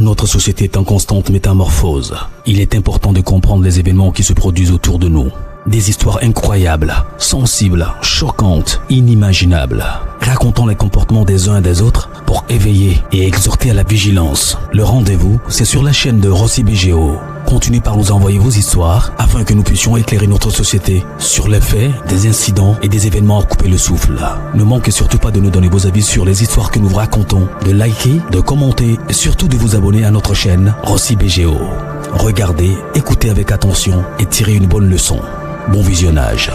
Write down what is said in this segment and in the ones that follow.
Notre société est en constante métamorphose. Il est important de comprendre les événements qui se produisent autour de nous. Des histoires incroyables, sensibles, choquantes, inimaginables. Racontant les comportements des uns et des autres pour éveiller et exhorter à la vigilance. Le rendez-vous, c'est sur la chaîne de Rossi BGO. Continuez par nous envoyer vos histoires afin que nous puissions éclairer notre société sur les faits, des incidents et des événements à couper le souffle. Ne manquez surtout pas de nous donner vos avis sur les histoires que nous vous racontons, de liker, de commenter et surtout de vous abonner à notre chaîne Rossi BGO. Regardez, écoutez avec attention et tirez une bonne leçon. Bon visionnage.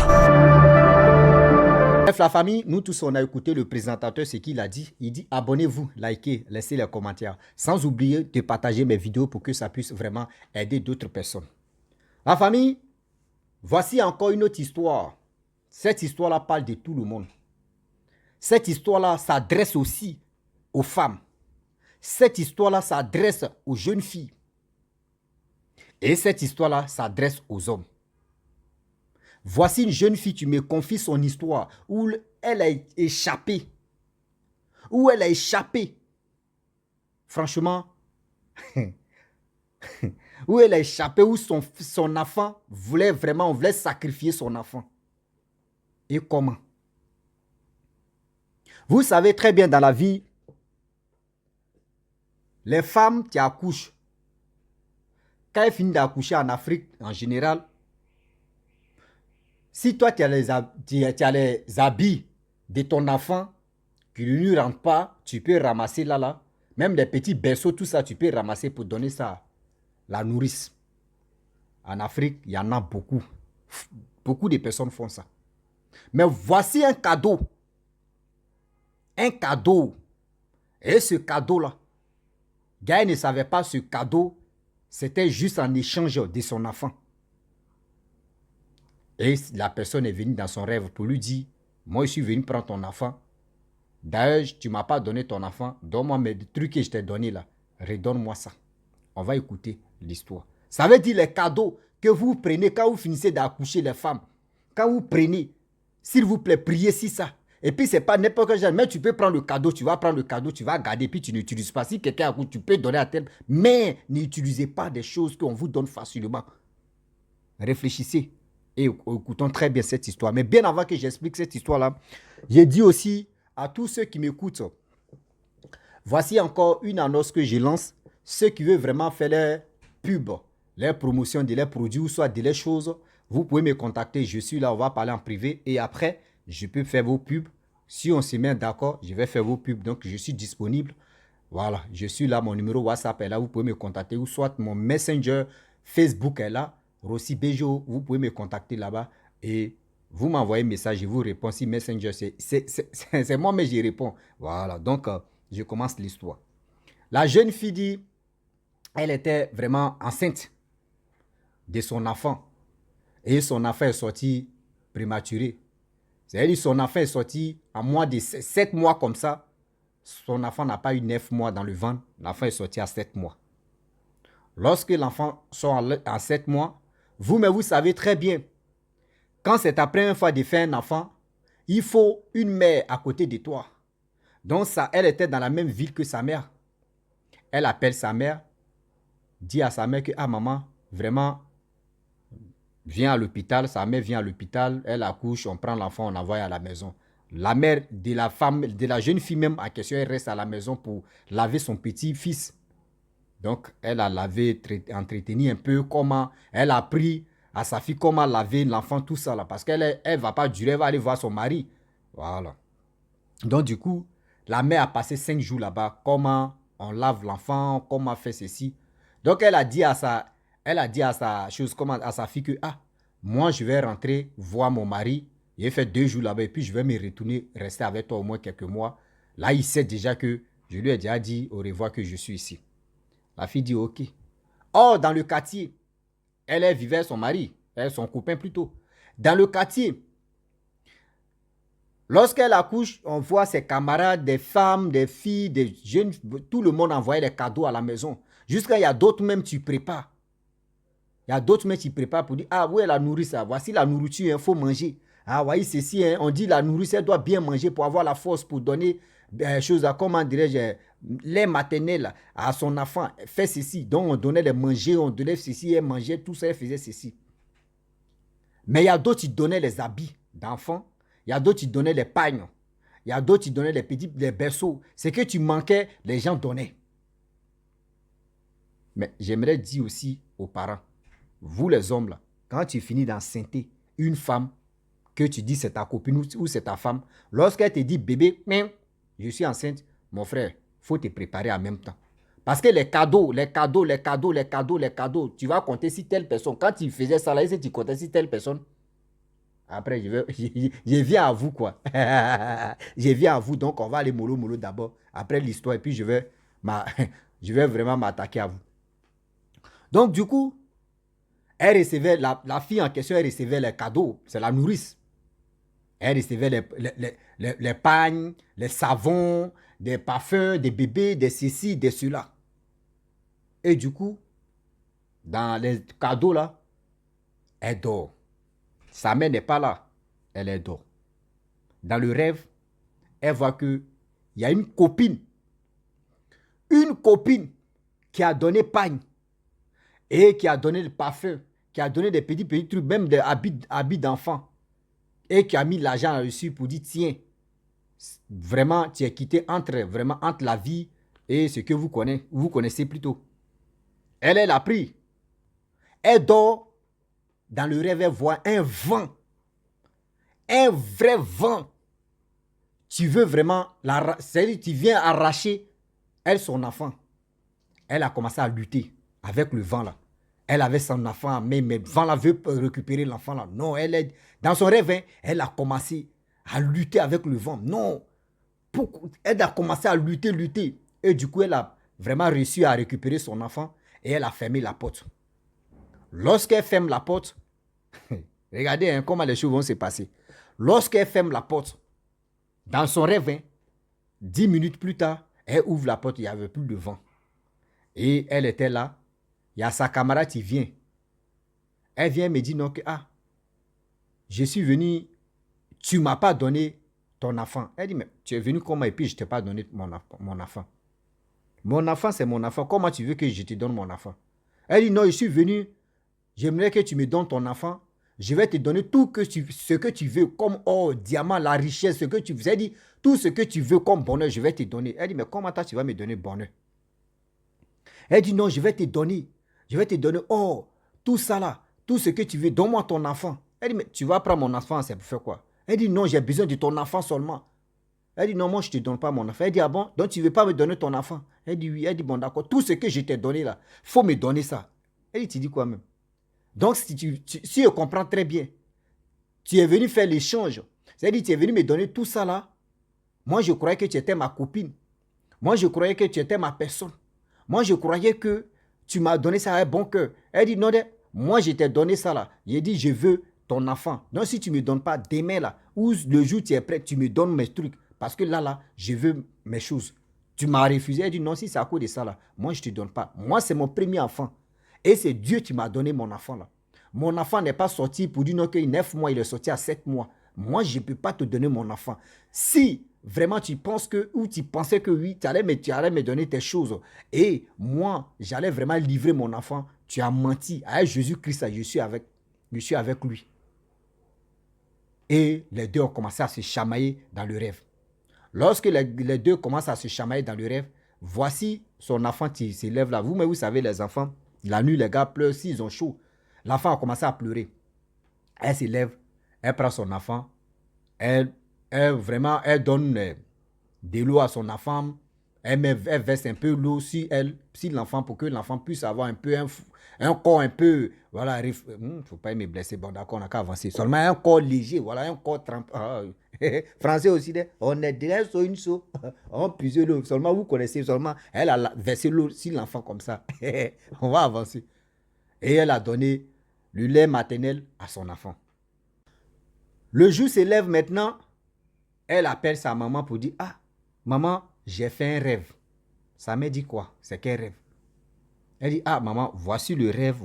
Bref, la famille, nous tous, on a écouté le présentateur, ce qu'il a dit. Il dit abonnez-vous, likez, laissez les commentaires. Sans oublier de partager mes vidéos pour que ça puisse vraiment aider d'autres personnes. La famille, voici encore une autre histoire. Cette histoire-là parle de tout le monde. Cette histoire-là s'adresse aussi aux femmes. Cette histoire-là s'adresse aux jeunes filles. Et cette histoire-là s'adresse aux hommes. Voici une jeune fille, tu me confies son histoire, où elle a échappé. Où elle a échappé. Franchement, où elle a échappé, où son enfant voulait vraiment, on voulait sacrifier son enfant. Et comment? Vous savez très bien dans la vie, les femmes qui accouchent, quand elles finissent d'accoucher en Afrique en général, si toi, tu as les habits de ton enfant qui ne lui rentrent pas, tu peux ramasser là. Même les petits berceaux, tout ça, tu peux ramasser pour donner ça à la nourrice. En Afrique, il y en a beaucoup. Beaucoup de personnes font ça. Mais voici un cadeau. Un cadeau. Et ce cadeau-là, Gaël ne savait pas ce cadeau, c'était juste en échange de son enfant. Et la personne est venue dans son rêve pour lui dire, moi je suis venu prendre ton enfant. D'ailleurs, tu ne m'as pas donné ton enfant. Donne-moi mes trucs que je t'ai donnés là. Redonne-moi ça. On va écouter l'histoire. Ça veut dire les cadeaux que vous prenez quand vous finissez d'accoucher les femmes. Quand vous prenez, s'il vous plaît, priez si ça. Et puis, ce n'est pas n'importe quel genre. Mais tu peux prendre le cadeau, tu vas prendre le cadeau, tu vas garder, puis tu n'utilises pas. Si quelqu'un accouche, tu peux donner à tel. Mais n'utilisez pas des choses qu'on vous donne facilement. Réfléchissez. Et écoutons très bien cette histoire. Mais bien avant que j'explique cette histoire-là, j'ai dit aussi à tous ceux qui m'écoutent, voici encore une annonce que je lance. Ceux qui veulent vraiment faire les pubs, les promotions de leurs produits ou soit de leurs choses, vous pouvez me contacter. Je suis là, on va parler en privé. Et après, je peux faire vos pubs. Si on se met d'accord, je vais faire vos pubs. Donc, je suis disponible. Voilà, je suis là, mon numéro WhatsApp est là. Vous pouvez me contacter ou soit mon Messenger Facebook est là. Rossi BGO, vous pouvez me contacter là-bas et vous m'envoyez un message, je vous réponds. Si Messenger, c'est moi, mais j'y réponds. Voilà, donc je commence l'histoire. La jeune fille dit, elle était vraiment enceinte de son enfant. Et son enfant est sorti prématuré. C'est-à-dire son enfant est sorti en moins de 7 mois comme ça. Son enfant n'a pas eu 9 mois dans le ventre. L'enfant est sorti à 7 mois. Lorsque l'enfant sort à 7 mois, vous savez très bien, quand c'est ta première fois de faire un enfant, il faut une mère à côté de toi. Donc, ça, elle était dans la même ville que sa mère. Elle appelle sa mère, dit à sa mère que, ah maman, vraiment, viens à l'hôpital. Sa mère vient à l'hôpital, elle accouche, on prend l'enfant, on l'envoie à la maison. La mère de la femme, de la jeune fille même à question, elle reste à la maison pour laver son petit-fils. Donc, elle a lavé, entretenu un peu comment, elle a appris à sa fille comment laver l'enfant, tout ça là. Parce qu'elle ne va pas durer, elle va aller voir son mari. Voilà. Donc, du coup, la mère a passé 5 jours là-bas. Comment on lave l'enfant, comment faire ceci. Donc, elle a dit à sa fille que, ah, moi, je vais rentrer voir mon mari. J'ai fait 2 jours là-bas et puis je vais me retourner, rester avec toi au moins quelques mois. Là, il sait déjà que je lui ai déjà dit au revoir que je suis ici. La fille dit ok. Or, dans le quartier, elle vivait avec son mari, son copain plutôt. Dans le quartier, lorsqu'elle accouche, on voit ses camarades, des femmes, des filles, des jeunes, tout le monde envoyait des cadeaux à la maison. Jusqu'à il y a d'autres même tu prépares. Il y a d'autres même qui préparent pour dire, ah oui, la nourrice, voici la nourriture, il faut manger. Ah oui, ceci, hein, on dit la nourrice, elle doit bien manger pour avoir la force, pour donner comment dirais-je, lait maternel à son enfant, fait ceci. Donc, on donnait les manger, on donnait ceci, elle mangeait, tout ça, elle faisait ceci. Mais il y a d'autres qui donnaient les habits d'enfants, il y a d'autres qui donnaient les pagnes, il y a d'autres qui donnaient les berceaux. Ce que tu manquais, les gens donnaient. Mais j'aimerais dire aussi aux parents, vous les hommes là, quand tu finis d'enceinte une femme, que tu dis c'est ta copine ou c'est ta femme, lorsqu'elle te dit bébé, je suis enceinte, mon frère, il faut te préparer en même temps. Parce que les cadeaux, tu vas compter si telle personne, quand tu faisais ça là, si tu comptais si telle personne, après je viens à vous quoi. Je viens à vous, donc on va aller mollo d'abord, après l'histoire, et puis je vais vraiment m'attaquer à vous. Donc du coup, elle recevait, la fille en question, elle recevait les cadeaux, c'est la nourrice. Elle recevait les pagnes, les savons, des parfums, des bébés, des ceci, des cela. Et du coup, dans les cadeaux là, elle dort. Sa mère n'est pas là, elle dort. Dans le rêve, elle voit qu'il y a une copine qui a donné pagne et qui a donné le parfum, qui a donné des petits trucs, même des habits d'enfant, et qui a mis l'argent là-dessus pour dire, tiens, vraiment, tu es quitté entre la vie et ce que vous connaissez plutôt. Elle a pris. Elle dort, dans le rêve, elle voit un vent, un vrai vent. Tu veux vraiment, c'est-à-dire tu viens arracher, elle, son enfant. Elle a commencé à lutter avec le vent là. Elle avait son enfant, mais le vent là veut récupérer l'enfant là. Non, dans son rêve, hein, elle a commencé à lutter avec le vent. Non, elle a commencé à lutter. Et du coup, elle a vraiment réussi à récupérer son enfant et elle a fermé la porte. Lorsqu'elle ferme la porte, regardez hein, comment les choses vont se passer. Lorsqu'elle ferme la porte, dans son rêve, hein, 10 minutes plus tard, elle ouvre la porte, il n'y avait plus de vent. Et elle était là. Il y a sa camarade qui vient. Elle vient me dire non que je suis venu, tu ne m'as pas donné ton enfant. Elle dit mais tu es venu comment et puis je ne t'ai pas donné mon enfant. Mon enfant c'est mon enfant. Comment tu veux que je te donne mon enfant? Elle dit non, je suis venu, j'aimerais que tu me donnes ton enfant. Je vais te donner tout ce que tu veux comme or, diamant, la richesse, ce que tu veux. Elle dit tout ce que tu veux comme bonheur, je vais te donner. Elle dit mais comment toi tu vas me donner bonheur? Elle dit non, je vais te donner, oh, tout ça là, tout ce que tu veux, donne-moi ton enfant. Elle dit, mais tu vas prendre mon enfant, c'est pour faire quoi? Elle dit, non, j'ai besoin de ton enfant seulement. Elle dit, non, moi je ne te donne pas mon enfant. Elle dit, ah bon, donc tu ne veux pas me donner ton enfant? Elle dit, oui. Elle dit, bon d'accord, tout ce que je t'ai donné là, il faut me donner ça. Elle dit, tu dis quoi même? Donc si je comprends très bien, tu es venu faire l'échange. C'est-à-dire, tu es venu me donner tout ça là. Moi je croyais que tu étais ma copine. Moi je croyais que tu étais ma personne. Moi, je croyais que tu m'as donné ça à un bon cœur. Elle dit, non, moi, je t'ai donné ça là. J'ai dit, je veux ton enfant. Donc, si tu ne me donnes pas demain là, ou le jour où tu es prêt, tu me donnes mes trucs. Parce que là, je veux mes choses. Tu m'as refusé. Elle dit, non, si c'est à cause de ça là, moi, je ne te donne pas. Moi, c'est mon premier enfant. Et c'est Dieu qui m'a donné mon enfant là. Mon enfant n'est pas sorti pour dire non, que 9 mois, il est sorti à 7 mois. Moi, je ne peux pas te donner mon enfant. Si vraiment tu penses que, ou tu pensais que oui, tu allais me donner tes choses, et moi, j'allais vraiment livrer mon enfant, tu as menti. Avec Jésus-Christ, je suis avec lui. Et les deux ont commencé à se chamailler dans le rêve. Lorsque les deux commencent à se chamailler dans le rêve, voici son enfant qui se lève là. Vous savez, les enfants, la nuit, les gars pleurent s'ils ont chaud. L'enfant a commencé à pleurer. Elle se lève, elle prend son enfant, elle donne de l'eau à son enfant, elle verse un peu l'eau si l'enfant, pour que l'enfant puisse avoir un peu un corps un peu, voilà, faut pas me blesser, bon d'accord, on n'a qu'à avancer, seulement un corps léger, voilà, un corps trempé, français aussi, on est déjà sur une chose, on puise l'eau, seulement vous connaissez, seulement elle a versé l'eau si l'enfant comme ça, on va avancer, et elle a donné le lait maternel à son enfant. Le jour se lève maintenant, elle appelle sa maman pour dire, maman, j'ai fait un rêve. Sa mère dit quoi? C'est quel rêve? Elle dit, maman, voici le rêve.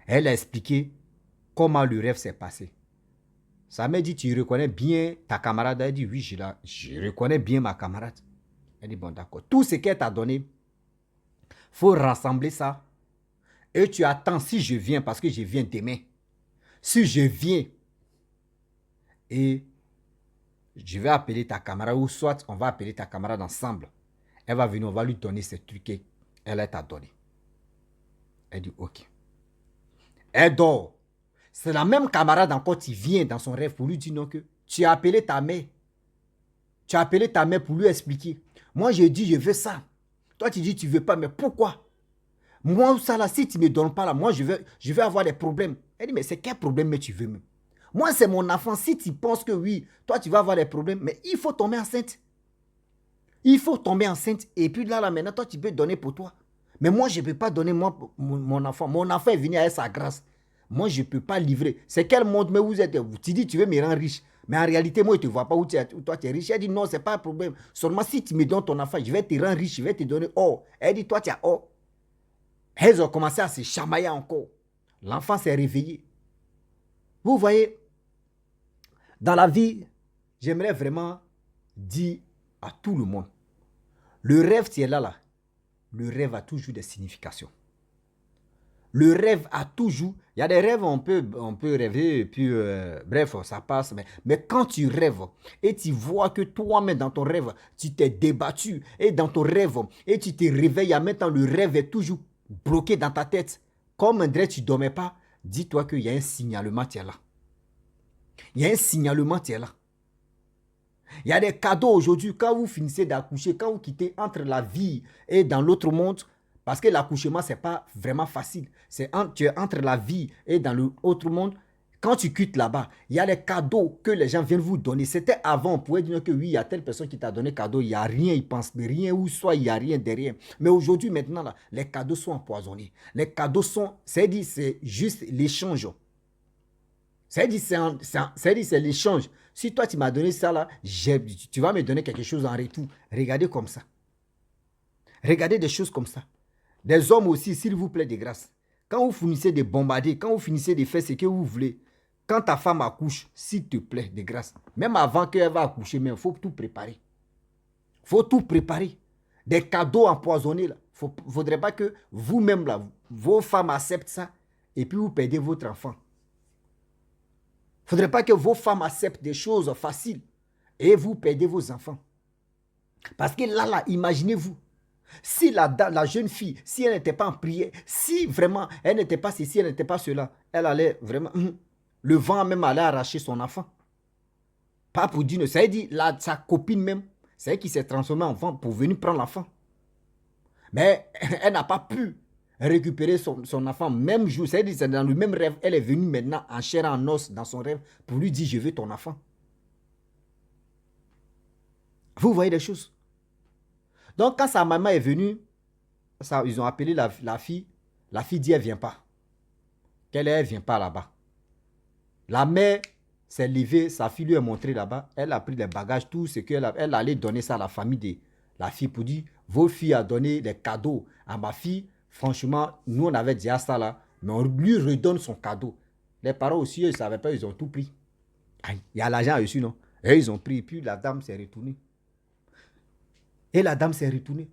Elle a expliqué comment le rêve s'est passé. Sa mère dit, tu reconnais bien ta camarade? Elle dit, oui, je reconnais bien ma camarade. Elle dit, bon, d'accord. Tout ce qu'elle t'a donné, il faut rassembler ça. Et tu attends si je viens, parce que je viens demain. Si je viens et je vais appeler ta camarade, ou soit on va appeler ta camarade ensemble. Elle va venir, on va lui donner ces trucs qu'elle t'a donné. Elle dit, ok. Elle dort. C'est la même camarade encore qui vient dans son rêve pour lui dire non que tu as appelé ta mère. Tu as appelé ta mère pour lui expliquer. Moi, je dis, je veux ça. Toi, tu dis, tu ne veux pas, mais pourquoi? Moi, ça là, si tu ne me donnes pas là, moi, je vais avoir des problèmes. Elle dit, mais c'est quel problème mais tu veux même? Moi, c'est mon enfant. Si tu penses que oui, toi, tu vas avoir des problèmes, mais il faut tomber enceinte. Il faut tomber enceinte. Et puis là, maintenant, toi, tu peux donner pour toi. Mais moi, je ne peux pas donner mon enfant. Mon enfant est venu avec sa grâce. Moi, je ne peux pas livrer. C'est quel monde, mais vous êtes. Tu dis, tu veux me rendre riche. Mais en réalité, moi, je ne te vois pas où toi, tu es riche. Elle dit, non, ce n'est pas un problème. Seulement, si tu me donnes ton enfant, je vais te rendre riche, je vais te donner or. Elle dit, toi, tu as or. Elles ont commencé à se chamailler encore. L'enfant s'est réveillé. Vous voyez, dans la vie, j'aimerais vraiment dire à tout le monde, le rêve, tu es là. Le rêve a toujours des significations. Le rêve a toujours... Il y a des rêves, on peut rêver, et puis, bref, ça passe. Mais quand tu rêves, et tu vois que toi-même, dans ton rêve, tu t'es débattu, et dans ton rêve, et tu te réveilles, et maintenant, le rêve est toujours bloqué dans ta tête. Comme André, tu ne dormais pas, dis-toi qu'il y a un signalement, tu es là. Il y a un signalement, tu es là. Il y a des cadeaux aujourd'hui, quand vous finissez d'accoucher, quand vous quittez entre la vie et dans l'autre monde, parce que l'accouchement, ce n'est pas vraiment facile. Tu es entre la vie et dans l'autre monde. Quand tu quittes là-bas, il y a les cadeaux que les gens viennent vous donner. C'était avant, on pouvait dire que oui, il y a telle personne qui t'a donné cadeau, il n'y a rien, il pense rien, ou soit il n'y a rien derrière. Mais aujourd'hui, maintenant, là, les cadeaux sont empoisonnés. Les cadeaux sont, c'est juste l'échange. C'est l'échange. Si toi, tu m'as donné ça là, tu vas me donner quelque chose en retour. Regardez comme ça. Regardez des choses comme ça. Des hommes aussi, s'il vous plaît, de grâce. Quand vous finissez de bombarder, quand vous finissez de faire ce que vous voulez, quand ta femme accouche, s'il te plaît, de grâce, même avant qu'elle va accoucher, il faut tout préparer. Il faut tout préparer. Des cadeaux empoisonnés, là. Il ne faudrait pas que vous-même, là, vos femmes acceptent ça et puis vous perdez votre enfant. Il ne faudrait pas que vos femmes acceptent des choses faciles et vous perdez vos enfants. Parce que là, imaginez-vous, si la jeune fille, si elle n'était pas en prière, si vraiment elle n'était pas ceci, elle n'était pas cela, elle allait vraiment, le vent même allait arracher son enfant. Pas pour dire, ça veut dire, sa copine même, c'est elle qui s'est transformée en enfant pour venir prendre l'enfant. Mais elle n'a pas pu récupérer son enfant même jour. C'est-à-dire, c'est dans le même rêve, elle est venue maintenant en chair et en os dans son rêve pour lui dire, je veux ton enfant. Vous voyez des choses. Donc, quand sa maman est venue, ils ont appelé la fille. La fille dit, elle ne vient pas. Elle ne vient pas là-bas. La mère s'est levée, sa fille lui a montré là-bas. Elle a pris les bagages, tout ce qu'elle elle allait donner ça à la famille de la fille pour dire, vos filles ont donné des cadeaux à ma fille. Franchement, nous, on avait déjà ça là, mais on lui redonne son cadeau. Les parents aussi, ils ne savaient pas, ils ont tout pris. Aïe, il y a l'argent reçu, non? Et ils ont pris, puis la dame s'est retournée. Et la dame s'est retournée.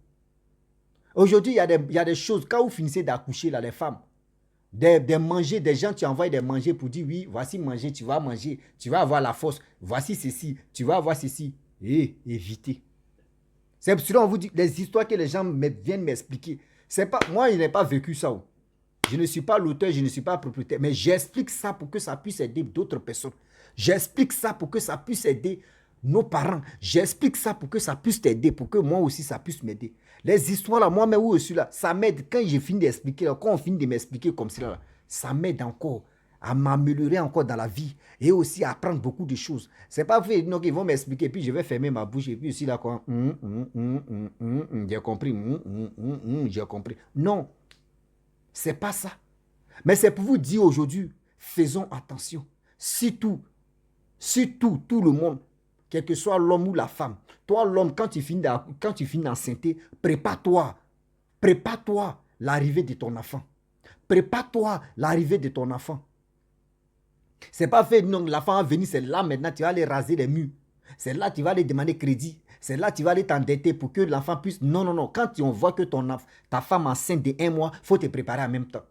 Aujourd'hui, il y a des choses, quand vous finissez d'accoucher, là, les femmes, des manger, des gens qui envoient des manger pour dire, oui, voici manger, tu vas avoir la force, voici ceci, tu vas avoir ceci. Et évitez. C'est pour cela qu'on vous dit, les histoires que les gens viennent m'expliquer. C'est pas, moi, je n'ai pas vécu ça. Je ne suis pas l'auteur, je ne suis pas propriétaire, mais j'explique ça pour que ça puisse aider d'autres personnes. J'explique ça pour que ça puisse aider nos parents. J'explique ça pour que ça puisse t'aider, pour que moi aussi, ça puisse m'aider. Les histoires là, moi-même où je suis là, ça m'aide. Quand j'ai fini d'expliquer, quand on finit de m'expliquer comme ça, là, ça m'aide encore à m'améliorer encore dans la vie et aussi à apprendre beaucoup de choses. C'est pas vrai, donc ils vont m'expliquer, puis je vais fermer ma bouche et puis aussi là, quoi, j'ai compris, j'ai compris. Non, c'est pas ça. Mais c'est pour vous dire aujourd'hui, faisons attention. Surtout, tout le monde, quel que soit l'homme ou la femme. Toi, l'homme, quand tu finis d'enceinte, prépare-toi l'arrivée de ton enfant. Prépare-toi l'arrivée de ton enfant. C'est pas fait, non, l'enfant va venir, c'est là maintenant, tu vas aller raser les murs. C'est là tu vas aller demander crédit. C'est là tu vas aller t'endetter pour que l'enfant puisse... Non, non, non. Quand on voit que ta femme enceinte de 1 mois, il faut te préparer en même temps.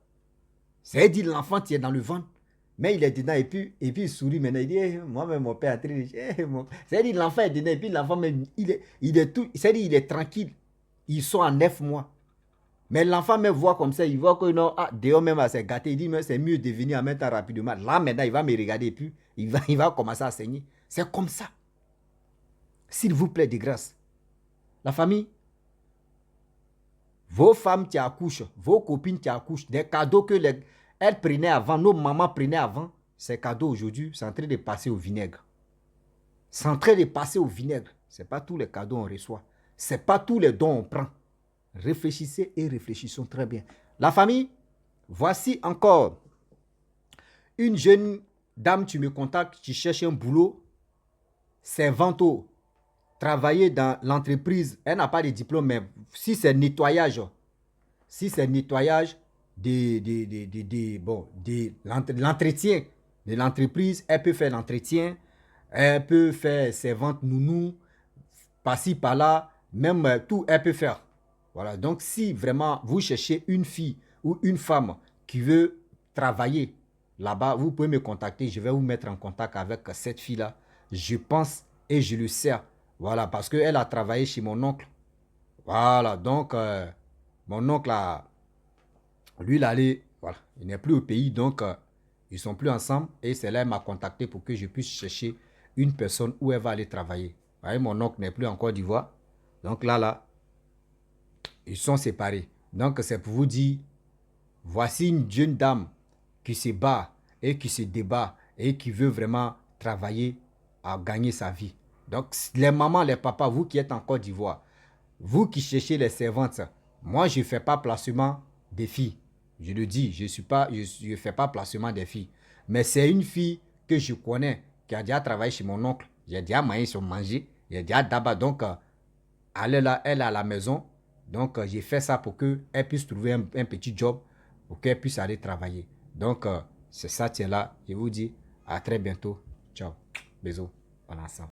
C'est-à-dire l'enfant, tu es dans le ventre. Mais il est dedans et puis il sourit maintenant. Il dit, moi-même, mon père a très... C'est-à-dire l'enfant est dedans et puis l'enfant même, il est tout... C'est-à-dire il est tranquille. Ils sont à 9 mois. Mais l'enfant me voit comme ça, il voit que non, dehors même à se gâter, il dit, mais c'est mieux de venir en même temps rapidement. Là, maintenant, il va me regarder et puis il va commencer à saigner. C'est comme ça. S'il vous plaît, de grâce. La famille, vos femmes qui accouchent, vos copines qui accouchent, des cadeaux que elles prenaient avant, nos mamans prenaient avant, ces cadeaux aujourd'hui, c'est en train de passer au vinaigre. C'est en train de passer au vinaigre. Ce n'est pas tous les cadeaux qu'on reçoit. Ce n'est pas tous les dons qu'on prend. Réfléchissez et réfléchissons très bien. La famille, voici encore une jeune dame, tu me contactes, tu cherches un boulot, servante, travailler dans l'entreprise, elle n'a pas de diplôme, mais si c'est nettoyage, de l'entretien de l'entreprise, elle peut faire l'entretien, elle peut faire servante nounou, par-ci, par-là, même tout, elle peut faire. Voilà, donc si vraiment vous cherchez une fille ou une femme qui veut travailler là-bas, vous pouvez me contacter, je vais vous mettre en contact avec cette fille-là. Je pense et je le sais. Voilà, parce qu'elle a travaillé chez mon oncle. Voilà, donc mon oncle, lui, voilà, il n'est plus au pays, donc ils ne sont plus ensemble. Et c'est là qu'elle m'a contacté pour que je puisse chercher une personne où elle va aller travailler. Vous voyez, mon oncle n'est plus en Côte d'Ivoire. Donc là, ils sont séparés. Donc c'est pour vous dire, voici une jeune dame qui se bat et qui se débat et qui veut vraiment travailler à gagner sa vie. Donc les mamans, les papas, vous qui êtes en Côte d'Ivoire, vous qui cherchez les servantes, moi je ne fais pas placement des filles. Je le dis, je ne fais pas placement des filles. Mais c'est une fille que je connais, qui a déjà travaillé chez mon oncle. J'ai déjà mangé son manger. Il y a déjà d'abord, donc elle est là, elle est à la maison. Donc j'ai fait ça pour qu'elle puisse trouver un petit job, pour qu'elle puisse aller travailler. Donc c'est ça, tiens là. Je vous dis à très bientôt. Ciao. Bisous. On est ensemble.